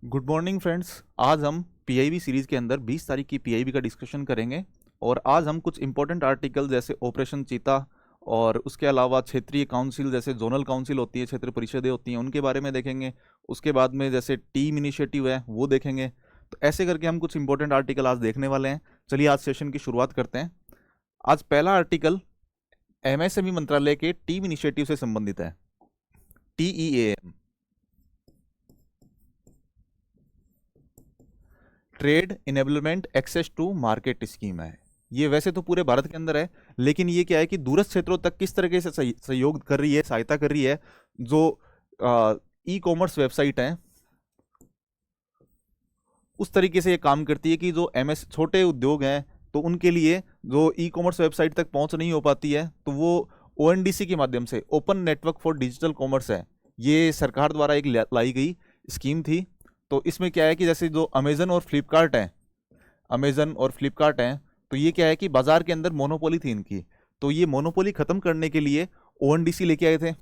Good morning friends. आज हम PIB series के अंदर 20 तारीख की पीआईबी का डिस्कशन करेंगे। और आज हम कुछ इंपॉर्टेंट आर्टिकल जैसे ऑपरेशन चीता और उसके अलावा क्षेत्रीय काउंसिल जैसे जोनल काउंसिल होती है, क्षेत्रीय परिषदें होती हैं, उनके बारे में देखेंगे। उसके बाद में जैसे टीम इनिशिएटिव है वो देखेंगे। तो ऐसे करके हम कुछ इंपॉर्टेंट आर्टिकल आज देखने वाले हैं। चलिए आज सेशन की शुरुआत करते हैं। आज पहला आर्टिकल एमएसएमई मंत्रालय के टीम इनिशिएटिव से संबंधित है। TEAM, trade enablement access to market scheme है। ये वैसे तो पूरे भारत के अंदर है, लेकिन ये क्या है कि दूरस्थ क्षेत्रों तक किस तरीके से सहयोग कर रही है, सहायता कर रही है। जो ई कॉमर्स वेबसाइट है उस तरीके से ये काम करती है कि जो एमएस छोटे उद्योग हैं तो उनके लिए जो ई कॉमर्स वेबसाइट तक पहुंच नहीं हो पाती है, तो वो ओएनडीसी के माध्यम से, open network for digital commerce है, ये सरकार द्वारा एक लाई गई स्कीम थी। तो इसमें क्या है कि जैसे जो अमेजन और फ्लिपकार्ट हैं, तो ये क्या है कि बाजार के अंदर मोनोपोली थी इनकी। तो ये मोनोपोली खत्म करने के लिए ओएनडीसी लेके आए थे।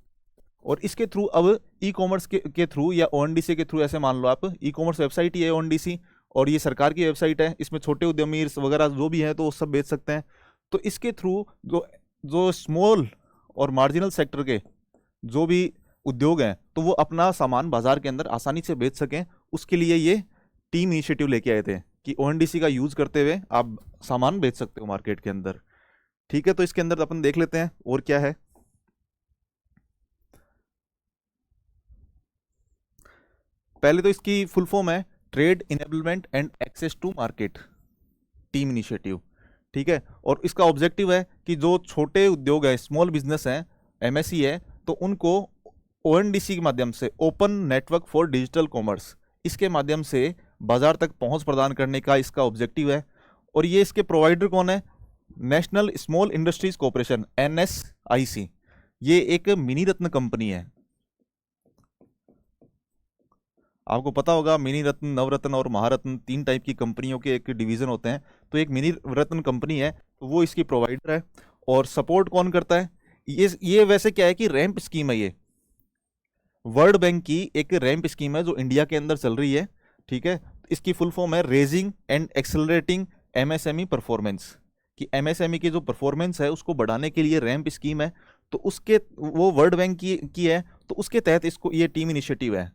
और इसके थ्रू अब ई कॉमर्स के थ्रू या ओएनडीसी के थ्रू, ऐसे मान लो आप, ई कॉमर्स वेबसाइट ही है ओएनडीसी और ये सरकार की वेबसाइट है। इसमें छोटे उद्यमी वगैरह जो भी हैं तो वो सब बेच सकते हैं। तो इसके थ्रू जो जो स्मॉल और मार्जिनल सेक्टर के जो भी उद्योग हैं तो वो अपना सामान बाजार के अंदर आसानी से बेच सकें, उसके लिए ये टीम इनिशिएटिव लेके आए थे कि ओएनडीसी का यूज करते हुए आप सामान बेच सकते हो मार्केट के अंदर। ठीक है, तो इसके अंदर अपन देख लेते हैं और क्या है। पहले तो इसकी फुल फॉर्म है trade enablement and access to market team initiative. ठीक है, और इसका ऑब्जेक्टिव है कि जो छोटे उद्योग है, स्मॉल बिजनेस है, एमएसई है, तो उनको ओएनडीसी के माध्यम से, open network for digital commerce, इसके माध्यम से बाजार तक पहुंच प्रदान करने का इसका ऑब्जेक्टिव है। और ये इसके प्रोवाइडर कौन है? National small industries corporation, NSIC। ये एक मिनी रत्न कंपनी है। आपको पता होगा मिनी रत्न, नवरत्न और महारत्न तीन टाइप की कंपनियों के एक डिवीजन होते हैं। तो एक मिनी रत्न कंपनी है, तो वो इसकी प्रोवाइडर है। और सपोर्ट कौन करता है? ये वैसे क्या है कि रैंप स्कीम है, ये वर्ल्ड बैंक की एक रैंप स्कीम है जो इंडिया के अंदर चल रही है। ठीक है, इसकी फुल फॉर्म है raising and accelerating MSME performance, कि एमएसएमई की जो परफॉर्मेंस है उसको बढ़ाने के लिए रैंप स्कीम है। तो उसके वो वर्ल्ड बैंक की है, तो उसके तहत इसको ये टीम इनिशिएटिव है,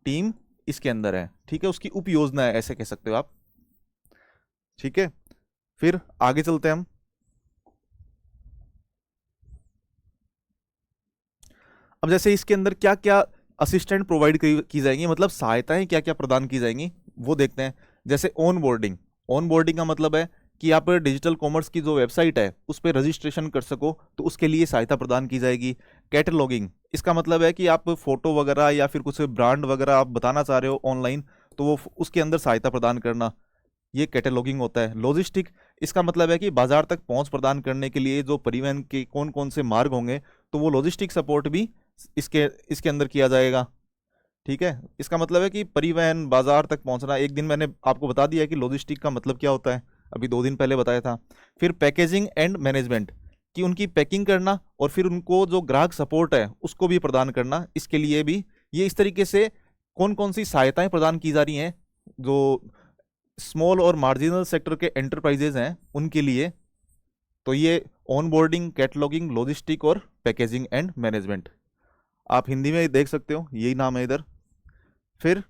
टीम इसके अंदर है। ठीक है, उसकी उप योजना है, ऐसे कह सकते हो आप। ठीक है, फिर आगे चलते हैं हम। अब जैसे इसके अंदर क्या क्या असिस्टेंट प्रोवाइड की जाएंगी, मतलब सहायताएं क्या क्या प्रदान की जाएंगी वो देखते हैं। जैसे ऑन बोर्डिंग का मतलब है कि आप डिजिटल कॉमर्स की जो वेबसाइट है उस पर रजिस्ट्रेशन कर सको, तो उसके लिए सहायता प्रदान की जाएगी। कैटलॉगिंग, इसका मतलब है कि आप फोटो वगैरह या फिर कुछ ब्रांड वगैरह आप बताना चाह रहे हो ऑनलाइन, तो वो उसके अंदर सहायता प्रदान करना, ये कैटलॉगिंग होता है। लॉजिस्टिक, इसका मतलब है कि बाजार तक पहुंच प्रदान करने के लिए जो परिवहन के कौन कौन से मार्ग होंगे, तो वो लॉजिस्टिक सपोर्ट भी इसके इसके अंदर किया जाएगा। ठीक है, इसका मतलब है कि परिवहन, बाजार तक पहुंचना। एक दिन मैंने आपको बता दिया कि लॉजिस्टिक का मतलब क्या होता है, अभी 2 दिन पहले बताया था। फिर पैकेजिंग एंड मैनेजमेंट, कि उनकी पैकिंग करना और फिर उनको जो ग्राहक सपोर्ट है उसको भी प्रदान करना, इसके लिए भी ये इस तरीके से कौन कौन सी सहायताएं प्रदान की जा रही हैं जो स्मॉल और मार्जिनल सेक्टर के एंटरप्राइजेज हैं उनके लिए। तो ये ऑन बोर्डिंग, कैटलॉगिंग, लॉजिस्टिक और पैकेजिंग एंड मैनेजमेंट, आप हिंदी में देख सकते हो, यही नाम है इधर। फिर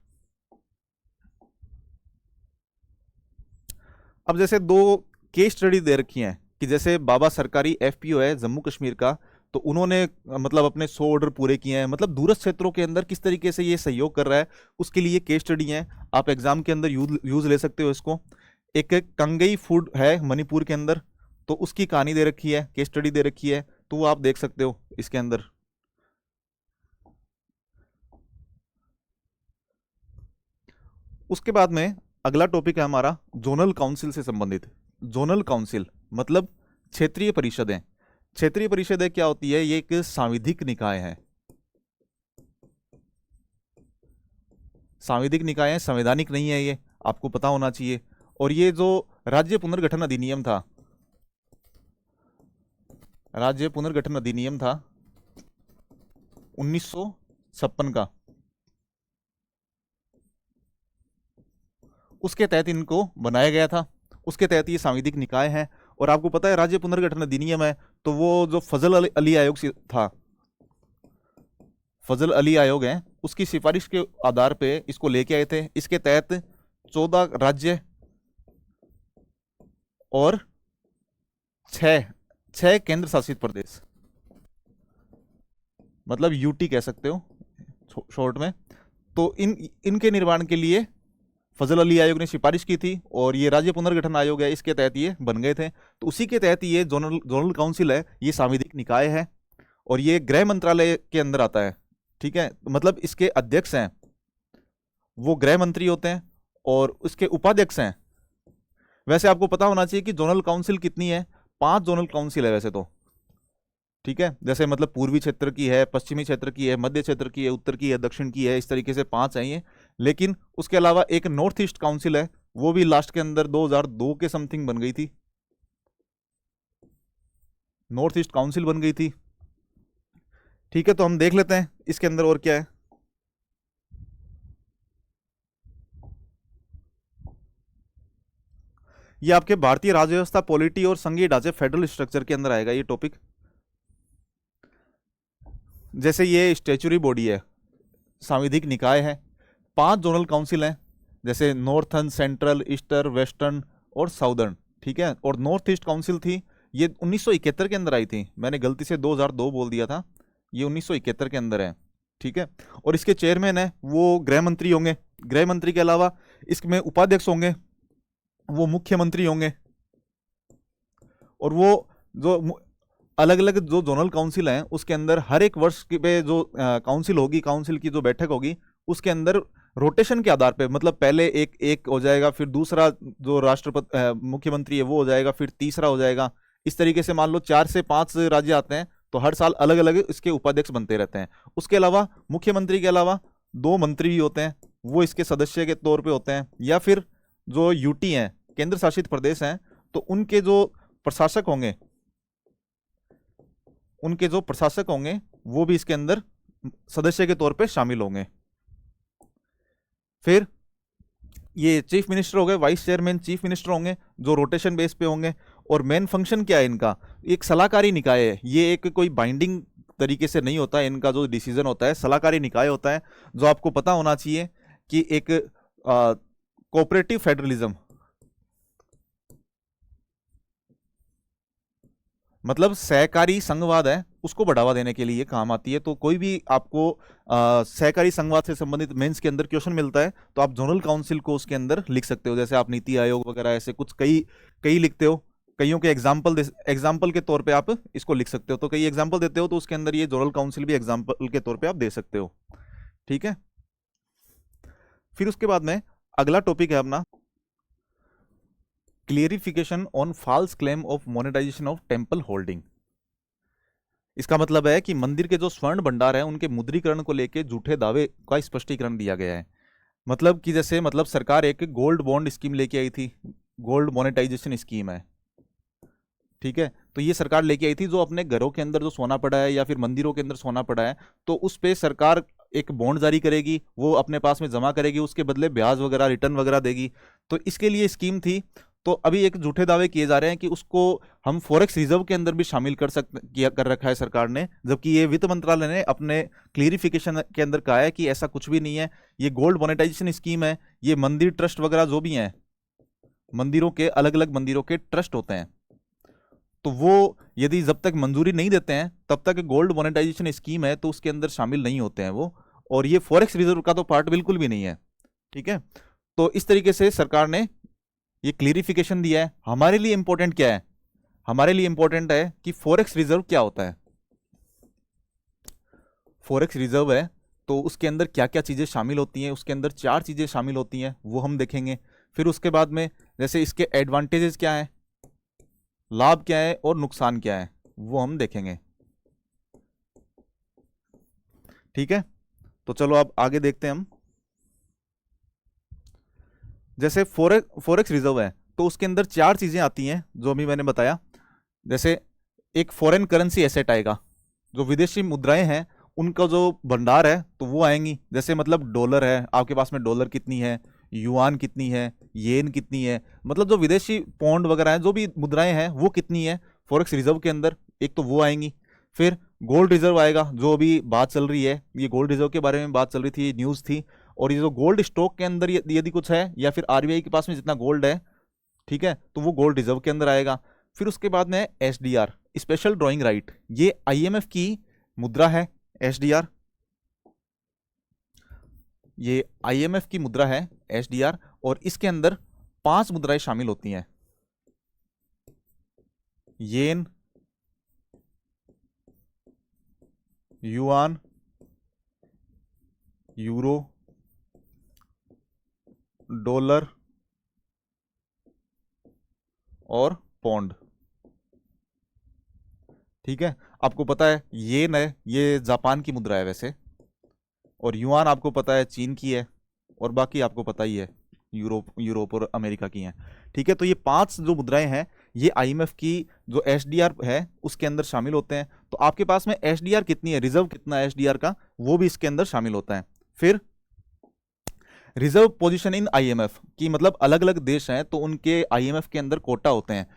अब जैसे दो केस स्टडी दे रखी हैं कि जैसे बाबा सरकारी एफपीओ है जम्मू कश्मीर का, तो उन्होंने मतलब अपने 100 ऑर्डर पूरे किए हैं। मतलब दूरस्थ क्षेत्रों के अंदर किस तरीके से ये सहयोग कर रहा है, उसके लिए केस स्टडी है। आप एग्जाम के अंदर यूज ले सकते हो इसको। एक कंगई फूड है मणिपुर के अंदर, तो उसकी कहानी दे रखी है, केस स्टडी दे रखी है, तो वो आप देख सकते हो इसके अंदर। उसके बाद में अगला टॉपिक है हमारा जोनल काउंसिल से संबंधित। जोनल काउंसिल मतलब क्षेत्रीय परिषदें। क्षेत्रीय परिषदें क्या होती है? ये एक सांविधिक निकाय है। सांविधिक निकाय है, संवैधानिक नहीं है, ये आपको पता होना चाहिए। और ये जो राज्य पुनर्गठन अधिनियम था, राज्य पुनर्गठन अधिनियम था 1956 का, उसके तहत इनको बनाया गया था, उसके तहत ये सांविधिक निकाय है। और आपको पता है राज्य पुनर्गठन अधिनियम है, तो वो जो फजल अली आयोग था, फजल अली आयोग है, उसकी सिफारिश के आधार पे इसको लेके आए थे। इसके तहत 14 राज्य और 6 केंद्र शासित प्रदेश, मतलब यूटी कह सकते हो शॉर्ट में, तो इनके निर्माण के लिए फजल अली आयोग ने सिफारिश की थी और ये राज्य पुनर्गठन आयोग है, इसके तहत ये बन गए थे। तो उसी के तहत ये जोनल काउंसिल है, ये सांविधिक निकाय है और ये गृह मंत्रालय के अंदर आता है। ठीक है, मतलब इसके अध्यक्ष हैं वो गृह मंत्री होते हैं और उसके उपाध्यक्ष हैं। वैसे आपको पता होना चाहिए कि जोनल काउंसिल कितनी है, 5 जोनल काउंसिल है वैसे तो। ठीक है, जैसे मतलब पूर्वी क्षेत्र की है, पश्चिमी क्षेत्र की है, मध्य क्षेत्र की है, उत्तर की है, दक्षिण की है, इस तरीके से 5 है ये। लेकिन उसके अलावा एक नॉर्थ ईस्ट काउंसिल है, वो भी लास्ट के अंदर 2002 के समथिंग बन गई थी, नॉर्थ ईस्ट काउंसिल बन गई थी। ठीक है, तो हम देख लेते हैं इसके अंदर और क्या है। ये आपके भारतीय राज्य व्यवस्था, पॉलिटी और संघीय ढांचे फेडरल स्ट्रक्चर के अंदर आएगा ये टॉपिक। जैसे ये स्टैच्यूरी बॉडी है, सांविधिक निकाय है, 5 जोनल काउंसिल हैं, जैसे नॉर्थर्न, सेंट्रल, ईस्टर्न, वेस्टर्न और साउदर्न। ठीक है, और नॉर्थ ईस्ट काउंसिल थी, ये 1971 के अंदर आई थी, मैंने गलती से 2002 बोल दिया था, ये 1971 के अंदर है। ठीक है, और इसके चेयरमैन है वो गृह मंत्री होंगे। गृह मंत्री के अलावा इसमें उपाध्यक्ष होंगे, वो मुख्यमंत्री होंगे। और वो जो अलग अलग जो जोनल काउंसिल हैं उसके अंदर हर एक वर्ष पे जो काउंसिल होगी, काउंसिल की जो बैठक होगी, उसके अंदर रोटेशन के आधार पे, मतलब पहले एक हो जाएगा, फिर दूसरा जो राष्ट्रपति मुख्यमंत्री है वो हो जाएगा, फिर तीसरा हो जाएगा। इस तरीके से मान लो 4 से 5 राज्य आते हैं, तो हर साल अलग अलग इसके उपाध्यक्ष बनते रहते हैं। उसके अलावा मुख्यमंत्री के अलावा 2 मंत्री भी होते हैं, वो इसके सदस्य के तौर पे होते हैं। या फिर जो यूटी हैं, केंद्र शासित प्रदेश हैं, तो उनके जो प्रशासक होंगे, वो भी इसके अंदर सदस्य के तौर पे शामिल होंगे। फिर ये चीफ मिनिस्टर हो गए, वाइस चेयरमैन चीफ मिनिस्टर होंगे, जो रोटेशन बेस पे होंगे। और मेन फंक्शन क्या है इनका, एक सलाहकारी निकाय है, ये एक कोई बाइंडिंग तरीके से नहीं होता है, इनका जो डिसीजन होता है सलाहकारी निकाय होता है। जो आपको पता होना चाहिए कि एक कोऑपरेटिव फेडरलिज्म, मतलब सहकारी संघवाद है, उसको बढ़ावा देने के लिए काम आती है। तो कोई भी आपको सहकारी संघवाद से संबंधित मेंस के अंदर क्वेश्चन मिलता है, तो आप जोनल काउंसिल को उसके अंदर लिख सकते हो। जैसे आप नीति आयोग वगैरह ऐसे कुछ कई लिखते हो, कईयों के एग्जाम्पल के तौर पे आप इसको लिख सकते हो। तो कई एग्जाम्पल देते हो, तो उसके अंदर ये जोनल काउंसिल भी एग्जाम्पल के तौर पे आप दे सकते हो। ठीक है, फिर उसके बाद में अगला टॉपिक है अपना clarification on false claim of monetisation of temple holding. इसका मतलब है कि मंदिर के जो स्वर्ण भंडार है उनके मुद्रीकरण को लेकर झूठे दावे का स्पष्टीकरण दिया गया है। मतलब कि जैसे मतलब सरकार एक गोल्ड बॉन्ड स्कीम लेके आई थी, गोल्ड मोनेटाइजेशन स्कीम है। ठीक है, तो ये सरकार लेके आई थी, जो अपने घरों के अंदर जो सोना पड़ा है या फिर मंदिरों के अंदर सोना पड़ा है, तो उस पे सरकार एक बॉन्ड जारी करेगी, वो अपने पास में जमा करेगी, उसके बदले ब्याज वगैरह रिटर्न वगैरह देगी। तो इसके लिए स्कीम थी। तो अभी एक झूठे दावे किए जा रहे हैं कि उसको हम फॉरेक्स रिजर्व के अंदर भी शामिल कर रखा है सरकार ने, जबकि ये वित्त मंत्रालय ने अपने क्लियरिफिकेशन के अंदर कहा है कि ऐसा कुछ भी नहीं है। ये गोल्ड मोनेटाइजेशन स्कीम है, ये मंदिर ट्रस्ट वगैरह जो भी हैं, मंदिरों के अलग अलग मंदिरों के ट्रस्ट होते हैं, तो वो यदि जब तक मंजूरी नहीं देते हैं तब तक गोल्ड मोनेटाइजेशन स्कीम है, तो उसके अंदर शामिल नहीं होते हैं वो। और ये फॉरेक्स रिजर्व का तो पार्ट बिल्कुल भी नहीं है। ठीक है, तो इस तरीके से सरकार ने ये क्लियरिफिकेशन दिया है। हमारे लिए इंपॉर्टेंट क्या है, हमारे लिए इंपॉर्टेंट है कि फॉरेक्स रिजर्व क्या होता है। फॉरेक्स रिजर्व है तो उसके अंदर क्या क्या चीजें शामिल होती हैं, उसके अंदर 4 चीजें शामिल होती हैं, वो हम देखेंगे। फिर उसके बाद में जैसे इसके एडवांटेजेस क्या है, लाभ क्या है और नुकसान क्या है, वो हम देखेंगे। ठीक है, तो चलो अब आगे देखते हैं हम। जैसे फॉरेक्स रिजर्व है तो उसके अंदर 4 चीजें आती हैं जो अभी मैंने बताया। जैसे एक फॉरेन करेंसी एसेट आएगा, जो विदेशी मुद्राएं हैं उनका जो भंडार है तो वो आएंगी। जैसे मतलब डॉलर है, आपके पास में डॉलर कितनी है, युआन कितनी है, येन कितनी है, मतलब जो विदेशी पौंड वगैरह हैं, जो भी मुद्राएं हैं वो कितनी है फॉरेक्स रिजर्व के अंदर, एक तो वो आएंगी। फिर गोल्ड रिजर्व आएगा, जो अभी बात चल रही है, ये गोल्ड रिजर्व के बारे में बात चल रही थी, न्यूज़ थी। और ये जो गोल्ड स्टॉक के अंदर यदि कुछ है, या फिर आरबीआई के पास में जितना गोल्ड है, ठीक है, तो वो गोल्ड रिजर्व के अंदर आएगा। फिर उसके बाद में एसडीआर, स्पेशल ड्राइंग राइट, ये आईएमएफ की मुद्रा है एसडीआर, ये आईएमएफ की मुद्रा है एसडीआर, और इसके अंदर 5 मुद्राएं शामिल होती हैं, येन, युआन, यूरो, डॉलर और पौंड। ठीक है, आपको पता है येन है, ये जापान की मुद्रा है वैसे, और युआन आपको पता है चीन की है, और बाकी आपको पता ही है यूरोप और अमेरिका की हैं। ठीक है, तो ये 5 जो मुद्राएं हैं, ये आईएमएफ की जो एसडीआर है उसके अंदर शामिल होते हैं। तो आपके पास में एसडीआर कितनी है, रिजर्व कितना है एसडीआर का, वो भी इसके अंदर शामिल होता है। फिर रिजर्व पोजीशन इन आईएमएफ की, मतलब अलग अलग देश हैं तो उनके आईएमएफ के अंदर कोटा होते हैं,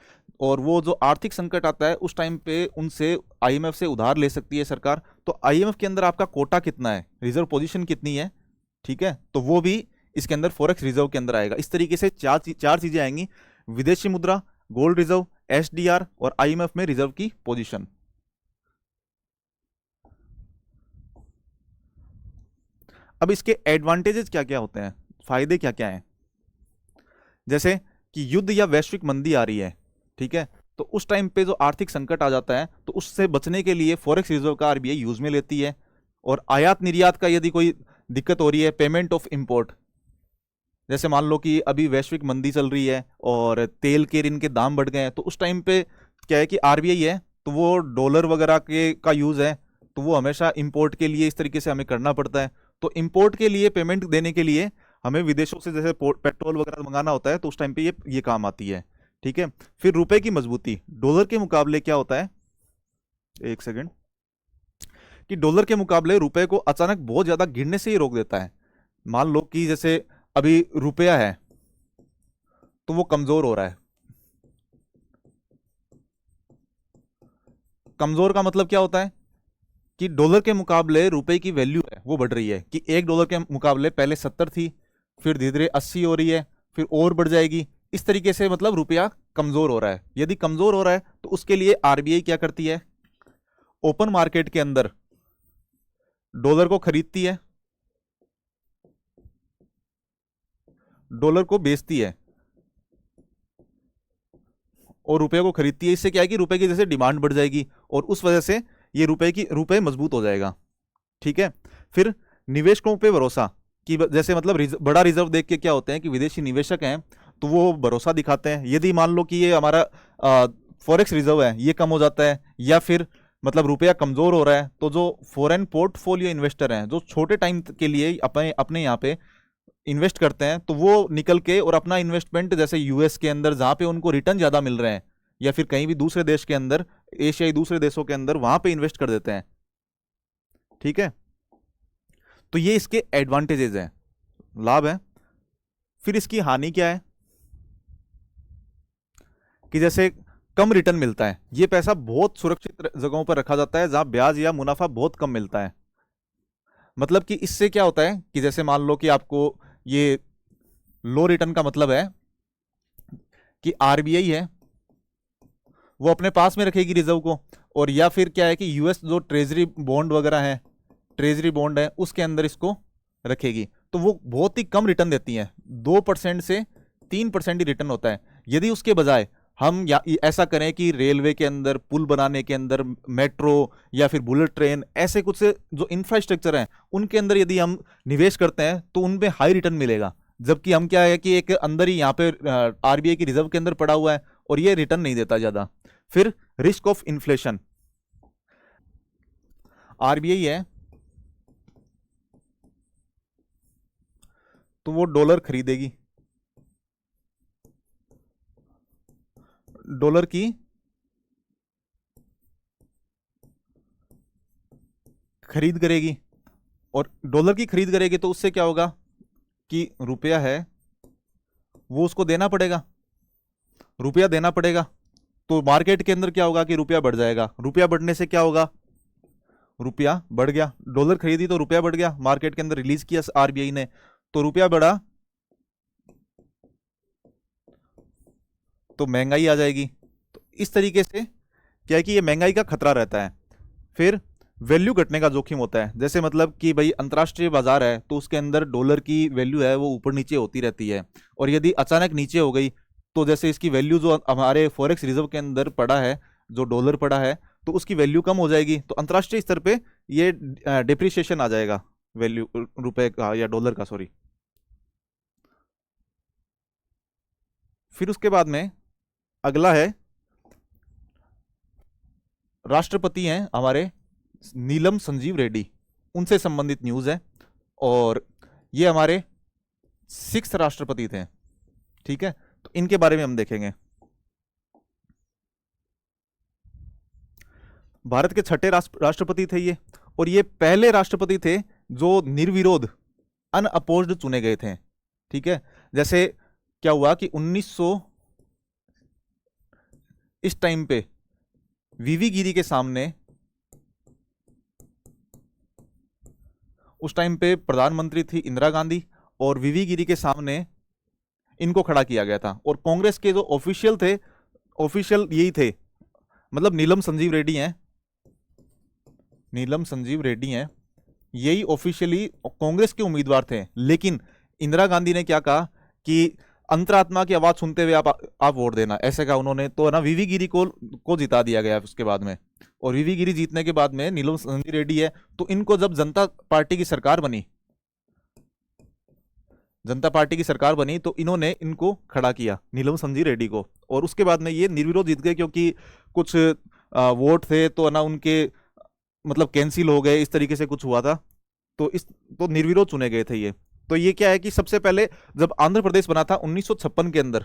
और वो जो आर्थिक संकट आता है उस टाइम पे उनसे आईएमएफ से उधार ले सकती है सरकार। तो आईएमएफ के अंदर आपका कोटा कितना है, रिजर्व पोजीशन कितनी है, ठीक है, तो वो भी इसके अंदर फॉरेक्स रिजर्व के अंदर आएगा। इस तरीके से चार चीजें आएंगी, विदेशी मुद्रा, गोल्ड रिजर्व, एसडीआर और आईएमएफ में रिजर्व की पोजीशन। अब इसके एडवांटेजेस क्या क्या होते हैं, फायदे क्या क्या हैं, जैसे कि युद्ध या वैश्विक मंदी आ रही है, ठीक है, तो उस टाइम पे जो आर्थिक संकट आ जाता है तो उससे बचने के लिए फॉरेक्स रिजर्व का आरबीआई यूज में लेती है। और आयात निर्यात का यदि कोई दिक्कत हो रही है, पेमेंट ऑफ इंपोर्ट, जैसे मान लो कि अभी वैश्विक मंदी चल रही है और तेल के ऋण के दाम बढ़ गए हैं, तो उस टाइम पे क्या है कि आरबीआई है तो वो डॉलर वगैरह के का यूज है, तो वो हमेशा इंपोर्ट के लिए इस तरीके से हमें करना पड़ता है। तो इंपोर्ट के लिए पेमेंट देने के लिए हमें विदेशों से जैसे पेट्रोल वगैरह मंगाना होता है, तो उस टाइम पे ये काम आती है। ठीक है, फिर रुपए की मजबूती, डॉलर के मुकाबले क्या होता है, एक सेकंड, कि डॉलर के मुकाबले रुपए को अचानक बहुत ज्यादा गिरने से ही रोक देता है। मान लो कि जैसे अभी रुपया है तो वो कमजोर हो रहा है, कमजोर का मतलब क्या होता है कि डॉलर के मुकाबले रुपए की वैल्यू है वो बढ़ रही है, कि $1 के मुकाबले पहले 70 थी, फिर धीरे धीरे 80 हो रही है, फिर और बढ़ जाएगी, इस तरीके से मतलब रुपया कमजोर हो रहा है। यदि कमजोर हो रहा है तो उसके लिए आरबीआई क्या करती है, ओपन मार्केट के अंदर डॉलर को खरीदती है, डॉलर को बेचती है और रुपए को खरीदती है। इससे क्या है कि रुपए की जैसे डिमांड बढ़ जाएगी और उस वजह से ये रुपए मजबूत हो जाएगा। ठीक है, फिर निवेशकों पे भरोसा, कि जैसे मतलब बड़ा रिजर्व देख के क्या होते हैं कि विदेशी निवेशक हैं तो वो भरोसा दिखाते हैं। यदि मान लो कि ये हमारा फॉरेक्स रिजर्व है ये कम हो जाता है, या फिर मतलब रुपया कमजोर हो रहा है, तो जो फॉरेन पोर्टफोलियो इन्वेस्टर हैं जो छोटे टाइम के लिए अपने अपने यहाँ पे इन्वेस्ट करते हैं, तो वो निकल के और अपना इन्वेस्टमेंट जैसे यूएस के अंदर जहाँ पे उनको रिटर्न ज़्यादा मिल रहे हैं, या फिर कहीं भी दूसरे देश के अंदर, एशियाई दूसरे देशों के अंदर, वहाँ पे इन्वेस्ट कर देते हैं। ठीक है, तो ये इसके एडवांटेजेस हैं, लाभ है। फिर इसकी हानि क्या है कि जैसे कम रिटर्न मिलता है, ये पैसा बहुत सुरक्षित जगहों पर रखा जाता है जहां ब्याज या मुनाफा बहुत कम मिलता है। मतलब कि इससे क्या होता है कि जैसे मान लो कि आपको ये लो रिटर्न का मतलब है कि आरबीआई है वो अपने पास में रखेगी रिजर्व को, और या फिर क्या है कि यूएस जो ट्रेजरी बॉन्ड वगैरह है, ट्रेजरी बॉन्ड है उसके अंदर इसको रखेगी, तो वो बहुत ही कम रिटर्न देती है, 2% से 3% ही रिटर्न होता है। यदि उसके बजाय हम ऐसा करें कि रेलवे के अंदर, पुल बनाने के अंदर, मेट्रो या फिर बुलेट ट्रेन, ऐसे कुछ से जो इंफ्रास्ट्रक्चर है उनके अंदर यदि हम निवेश करते हैं तो उनमें हाई रिटर्न मिलेगा। जबकि हम क्या है कि एक अंदर ही यहाँ पे आरबीआई की रिजर्व के अंदर पड़ा हुआ है और ये रिटर्न नहीं देता ज्यादा। फिर रिस्क ऑफ इन्फ्लेशन, आरबीआई है तो वो डॉलर खरीदेगी, डॉलर की खरीद करेगी, और डॉलर की खरीद करेगी तो उससे क्या होगा कि रुपया है वो उसको देना पड़ेगा, रुपया देना पड़ेगा। तो मार्केट के अंदर क्या होगा कि रुपया बढ़ जाएगा, रुपया बढ़ने से क्या होगा, रुपया बढ़ गया, डॉलर खरीदी तो रुपया बढ़ गया, मार्केट के अंदर रिलीज किया आरबीआई ने तो रुपया बढ़ा, तो महंगाई आ जाएगी। तो इस तरीके से क्या है कि ये महंगाई का खतरा रहता है। फिर वैल्यू घटने का जोखिम होता है, जैसे मतलब कि भाई अंतर्राष्ट्रीय बाजार है तो उसके अंदर डॉलर की वैल्यू है वो ऊपर नीचे होती रहती है, और यदि अचानक नीचे हो गई तो जैसे इसकी वैल्यू जो हमारे फॉरेक्स रिजर्व के अंदर पड़ा है, जो डॉलर पड़ा है, तो उसकी वैल्यू कम हो जाएगी, तो अंतर्राष्ट्रीय स्तर पे ये डिप्रिसिएशन आ जाएगा वैल्यू रुपए का या डॉलर का, सॉरी। फिर उसके बाद में अगला है, राष्ट्रपति हैं हमारे नीलम संजीव रेड्डी, उनसे संबंधित न्यूज है, और ये हमारे 6th राष्ट्रपति थे, ठीक है। तो इनके बारे में हम देखेंगे। भारत के 6ठे राष्ट्रपति थे ये, और ये पहले राष्ट्रपति थे जो निर्विरोध अनअपोज्ड चुने गए थे, ठीक है। जैसे क्या हुआ कि 1900 इस टाइम पे वीवी गिरी के सामने, उस टाइम पे प्रधानमंत्री थी इंदिरा गांधी, और वीवी गिरी के सामने इनको खड़ा किया गया था, और कांग्रेस के जो ऑफिशियल थे, ऑफिशियल यही थे, मतलब नीलम संजीव रेड्डी हैं, नीलम संजीव रेड्डी हैं, यही ऑफिशियली कांग्रेस के उम्मीदवार थे। लेकिन इंदिरा गांधी ने क्या कहा कि अंतरात्मा की आवाज सुनते हुए आप वोट देना, ऐसे कहा उन्होंने, तो ना वीवी गिरी को जिता दिया गया उसके बाद में। और वीवी गिरी जीतने के बाद में नीलम संजीव रेड्डी है, तो इनको जब जनता पार्टी की सरकार बनी, जनता पार्टी की सरकार बनी, तो इन्होंने इनको खड़ा किया नीलम संजीव रेड्डी को, और उसके बाद में ये निर्विरोध जीत गए, क्योंकि कुछ वोट थे तो ना उनके मतलब कैंसिल हो गए, इस तरीके से कुछ हुआ था, तो निर्विरोध चुने गए थे ये। तो ये क्या है कि सबसे पहले जब आंध्र प्रदेश बना था 1956 के अंदर,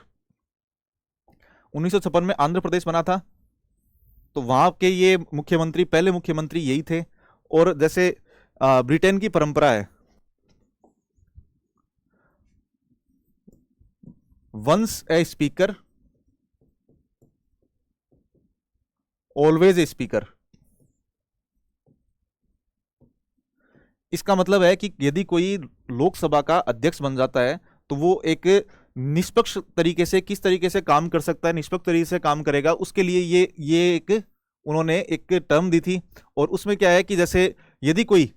1956 में आंध्र प्रदेश बना था, तो वहां के ये मुख्यमंत्री, पहले मुख्यमंत्री यही थे। और जैसे ब्रिटेन की परंपरा है, once a speaker always a speaker. इसका मतलब है कि यदि कोई लोकसभा का अध्यक्ष बन जाता है तो वो एक निष्पक्ष तरीके से, किस तरीके से काम कर सकता है, निष्पक्ष तरीके से काम करेगा, उसके लिए ये एक उन्होंने एक टर्म दी थी। और उसमें क्या है कि जैसे यदि कोई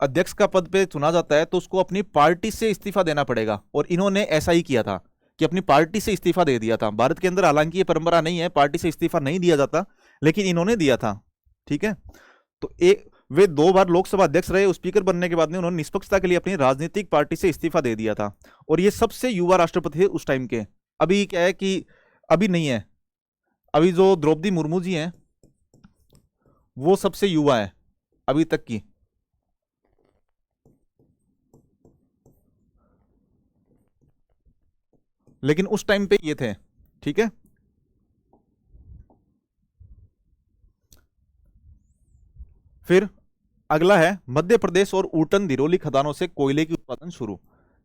अध्यक्ष का पद पे चुना जाता है तो उसको अपनी पार्टी से इस्तीफा देना पड़ेगा, और इन्होंने ऐसा ही किया था कि अपनी पार्टी से इस्तीफा दे दिया था। भारत के अंदर हालांकि ये परंपरा नहीं है, पार्टी से इस्तीफा नहीं दिया जाता, लेकिन इन्होंने दिया था, ठीक है। तो वे 2 बार लोकसभा अध्यक्ष रहे, स्पीकर बनने के बाद में उन्होंने निष्पक्षता के लिए अपनी राजनीतिक पार्टी से इस्तीफा दे दिया था, और ये सबसे युवा राष्ट्रपति थे उस टाइम के। अभी क्या है कि अभी नहीं है, अभी जो द्रौपदी मुर्मू जी हैं वो सबसे युवा है अभी तक की। लेकिन उस टाइम पे ये थे, ठीक है। फिर अगला है, मध्य प्रदेश और ऊटन दिरोली खदानों से कोयले की उत्पादन शुरू,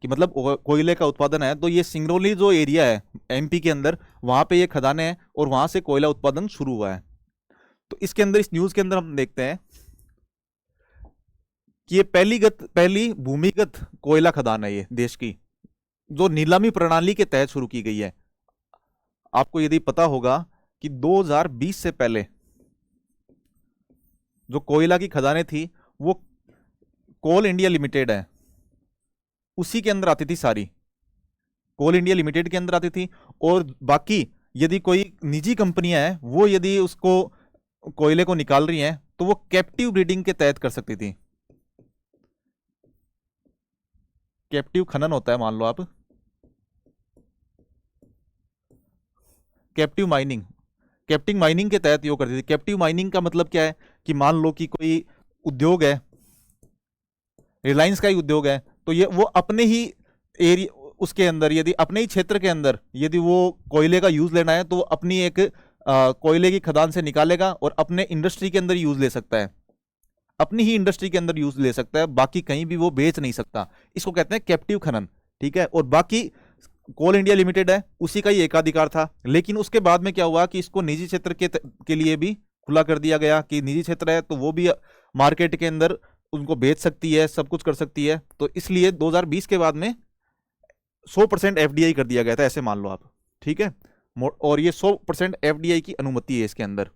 कि मतलब कोयले का उत्पादन है, तो ये सिंगरौली जो एरिया है एमपी के अंदर, वहां पे ये खदानें हैं और वहां से कोयला उत्पादन शुरू हुआ है। तो इसके अंदर, इस न्यूज के अंदर हम देखते हैं कि ये पहली भूमिगत कोयला खदान है ये देश की, जो नीलामी प्रणाली के तहत शुरू की गई है। आपको यदि पता होगा कि 2020 से पहले जो कोयला की खदानें थी वो कोल इंडिया लिमिटेड है, उसी के अंदर आती थी सारी, कोल इंडिया लिमिटेड के अंदर आती थी। और बाकी यदि कोई निजी कंपनियां हैं वो यदि उसको कोयले को निकाल रही हैं तो वो कैप्टिव ब्रीडिंग के तहत कर सकती थी। कैप्टिव खनन होता है, मान लो आप कैप्टिव माइनिंग के तहत ये करती थी। कैप्टिव माइनिंग का मतलब क्या है कि मान लो कि कोई उद्योग है, रिलायंस का ही उद्योग है, तो ये वो अपने ही एरिया, उसके अंदर यदि अपने ही क्षेत्र के अंदर यदि वो कोयले का यूज लेना है तो वो अपनी एक कोयले की खदान से निकालेगा और अपने इंडस्ट्री के अंदर यूज ले सकता है, अपनी ही इंडस्ट्री के अंदर यूज ले सकता है, बाकी कहीं भी वो बेच नहीं सकता। इसको कहते हैं कैप्टिव खनन, ठीक है। और बाकी कोल इंडिया लिमिटेड है उसी का ही एकाधिकार था, लेकिन उसके बाद में क्या हुआ कि इसको निजी क्षेत्र के लिए भी खुला कर दिया गया कि निजी क्षेत्र है तो वो भी मार्केट के अंदर उनको बेच सकती है, सब कुछ कर सकती है। तो इसलिए 2020 के बाद में 100% एफडीआई कर दिया गया था, ऐसे मान लो आप, ठीक है। और ये 100% एफडीआई की अनुमति है इसके अंदर।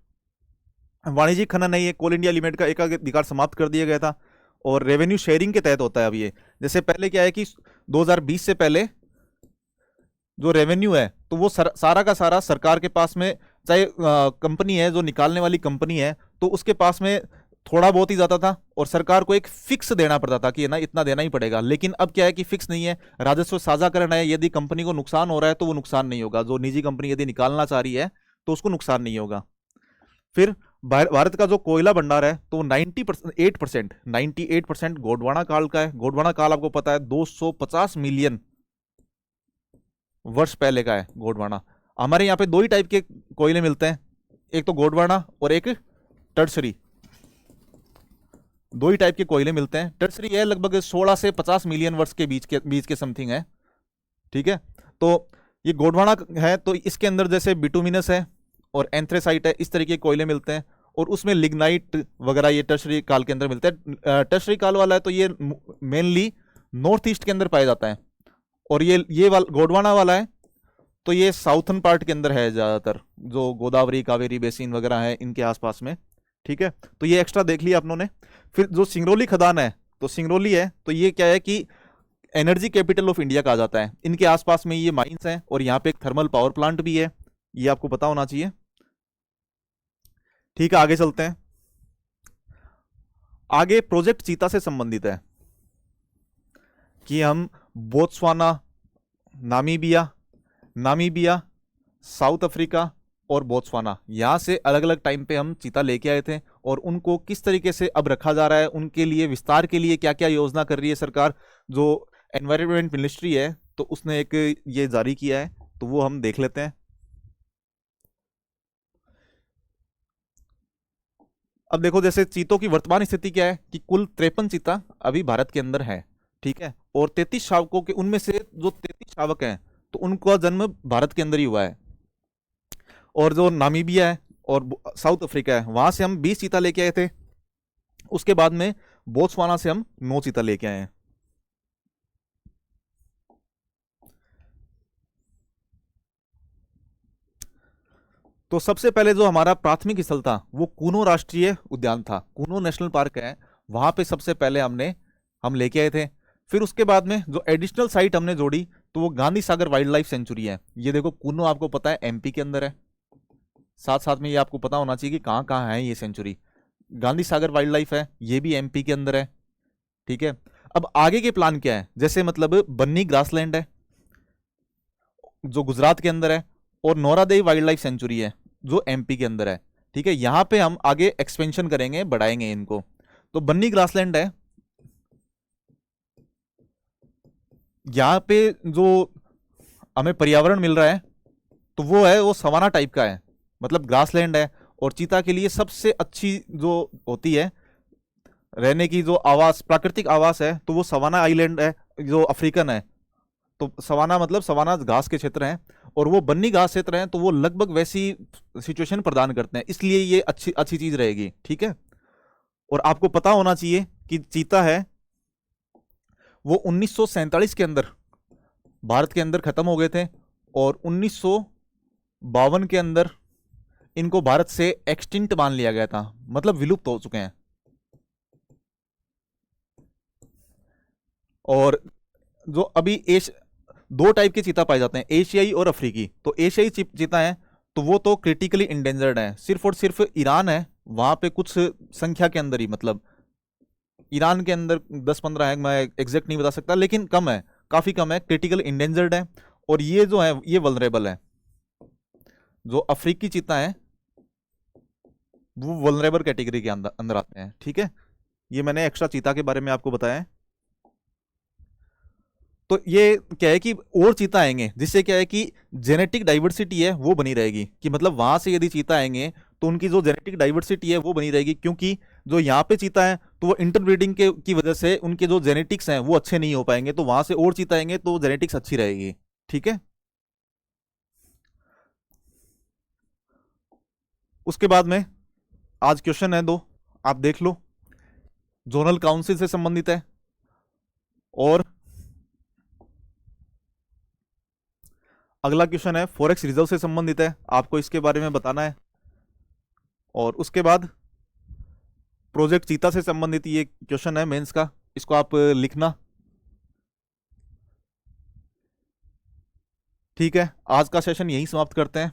वाणिज्यिक खनन नहीं है, कोल इंडिया लिमिटेड का एकाधिकार समाप्त कर दिया गया था और रेवेन्यू शेयरिंग के तहत होता है अब ये। जैसे पहले क्या है कि 2020 से पहले जो रेवेन्यू है तो वो सारा का सारा सरकार के पास में, चाहे कंपनी है जो निकालने वाली कंपनी है तो उसके पास में थोड़ा बहुत ही जाता था और सरकार को एक फिक्स देना पड़ता था कि ना इतना देना ही पड़ेगा। लेकिन अब क्या है कि फिक्स नहीं है, राजस्व साझाकरण है, यदि कंपनी को नुकसान हो रहा है तो वो नुकसान नहीं होगा, जो निजी कंपनी यदि निकालना चाह रही है तो उसको नुकसान नहीं होगा। फिर भारत का जो कोयला भंडार है तो 98% गोंडवाना काल का है। गोंडवाना काल आपको पता है 250 मिलियन वर्ष पहले का है गोंडवाना। हमारे यहाँ पे दो ही टाइप के कोयले मिलते हैं, एक तो गोंडवाना और एक टर्सरी, दो ही टाइप के कोयले मिलते हैं। टर्सरी है लगभग 16 से 50 मिलियन वर्ष के बीच के समथिंग है, ठीक है। तो ये गोंडवाना है तो इसके अंदर जैसे बिटुमिनस है और एंथ्रेसाइट है, इस तरीके के कोयले मिलते हैं और उसमें लिग्नाइट वगैरह ये टर्शरी काल के अंदर मिलते हैं। टर्शरी काल वाला है तो ये मेनली नॉर्थ ईस्ट के अंदर पाया जाता है और ये गोंडवाना वाला है तो ये साउथर्न पार्ट के अंदर है ज़्यादातर, जो गोदावरी कावेरी बेसिन वगैरह है इनके आसपास में, ठीक है। तो ये एक्स्ट्रा देख लिया अपनों ने। फिर जो सिंगरौली खदान है तो सिंगरौली है तो ये क्या है कि एनर्जी कैपिटल ऑफ इंडिया कहा जाता है। इनके आसपास में ये माइंस हैं और यहाँ पे एक थर्मल पावर प्लांट भी है, ये आपको पता होना चाहिए, ठीक है। आगे चलते हैं। आगे प्रोजेक्ट चीता से संबंधित है कि हम बोत्सवाना, नामीबिया, साउथ अफ्रीका और बोत्सवाना, यहां से अलग अलग टाइम पे हम चीता लेके आए थे और उनको किस तरीके से अब रखा जा रहा है, उनके लिए विस्तार के लिए क्या क्या योजना कर रही है सरकार। जो एनवायरमेंट मिनिस्ट्री है तो उसने एक ये जारी किया है तो वो हम देख लेते हैं। अब देखो जैसे चीतों की वर्तमान स्थिति क्या है कि कुल 53 चीता अभी भारत के अंदर है, ठीक है। और 33 शावकों के, उनमें से जो 33 शावक हैं तो उनका जन्म भारत के अंदर ही हुआ है। और जो नामीबिया है और साउथ अफ्रीका है वहां से हम 20 चीता लेके आए थे। उसके बाद में बोत्सवाना से हम 9 चीता लेके आए हैं। तो सबसे पहले जो हमारा प्राथमिक स्थल था वो कूनो राष्ट्रीय उद्यान था, कूनो नेशनल पार्क है, वहां पे सबसे पहले हम लेके आए थे। फिर उसके बाद में जो एडिशनल साइट हमने जोड़ी तो वो Gandhi Sagar wild life sanctuary है। ये देखो कूनो आपको पता है एमपी के अंदर है, साथ साथ में ये आपको पता होना चाहिए कि कहाँ कहाँ है ये century. Gandhi Sagar wild life है, ये भी एमपी के अंदर है, ठीक है। अब आगे के प्लान क्या है, जैसे मतलब बन्नी ग्रासलैंड है जो गुजरात के अंदर है और नौरादेवी वाइल्ड लाइफ सेंचुरी है जो एमपी के अंदर है, ठीक है। यहां पे हम आगे एक्सपेंशन करेंगे, बढ़ाएंगे इनको। तो बन्नी ग्रासलैंड है, यहां पे जो हमें पर्यावरण मिल रहा है तो वो सवाना टाइप का है, मतलब ग्रासलैंड है। और चीता के लिए सबसे अच्छी जो होती है रहने की जो आवास, प्राकृतिक आवास है तो वो सवाना आइलैंड है जो अफ्रीकन है। तो सवाना मतलब सवाना घास के क्षेत्र हैं और वो बन्नी घास क्षेत्र हैं तो वो लगभग वैसी सिचुएशन प्रदान करते हैं, इसलिए ये अच्छी अच्छी चीज रहेगी, ठीक है। और आपको पता होना चाहिए कि चीता है वो 1947 के अंदर भारत के अंदर खत्म हो गए थे और 1952 के अंदर इनको भारत से एक्सटिंक्ट मान लिया गया था, मतलब विलुप्त हो चुके हैं। और जो अभी दो टाइप के चीता पाए जाते हैं, एशियाई और अफ्रीकी। तो एशियाई चीता है तो वो तो क्रिटिकली इंडेंजर्ड है, सिर्फ और सिर्फ ईरान है वहां पे कुछ संख्या के अंदर ही, मतलब ईरान के अंदर 10-15 है, मैं एग्जैक्ट नहीं बता सकता लेकिन कम है, काफी कम है, क्रिटिकल इंडेंजर्ड है। और ये जो है ये वल्नरेबल है, जो अफ्रीकी चीता है वो वल्नरेबल कैटेगरी के अंदर आते हैं, ठीक है। ये मैंने एक्स्ट्रा चीता के बारे में आपको बताया है। तो ये क्या है कि और चीता आएंगे जिससे क्या है कि जेनेटिक डाइवर्सिटी है वो बनी रहेगी, कि मतलब वहां से यदि चीता आएंगे तो उनकी जो जेनेटिक डाइवर्सिटी है वो बनी रहेगी, क्योंकि जो यहाँ पे चीता है तो वो इंटरब्रीडिंग की वजह से उनके जो जेनेटिक्स हैं वो अच्छे नहीं हो पाएंगे, तो वहां से और चीता आएंगे तो जेनेटिक्स अच्छी रहेगी, ठीक है। उसके बाद में आज क्वेश्चन है दो, आप देख लो। जोनल काउंसिल से संबंधित है और अगला क्वेश्चन है फॉरेक्स रिजर्व से संबंधित है, आपको इसके बारे में बताना है। और उसके बाद प्रोजेक्ट चीता से संबंधित ये क्वेश्चन है मेंस का, इसको आप लिखना। ठीक है, आज का सेशन यहीं समाप्त करते हैं।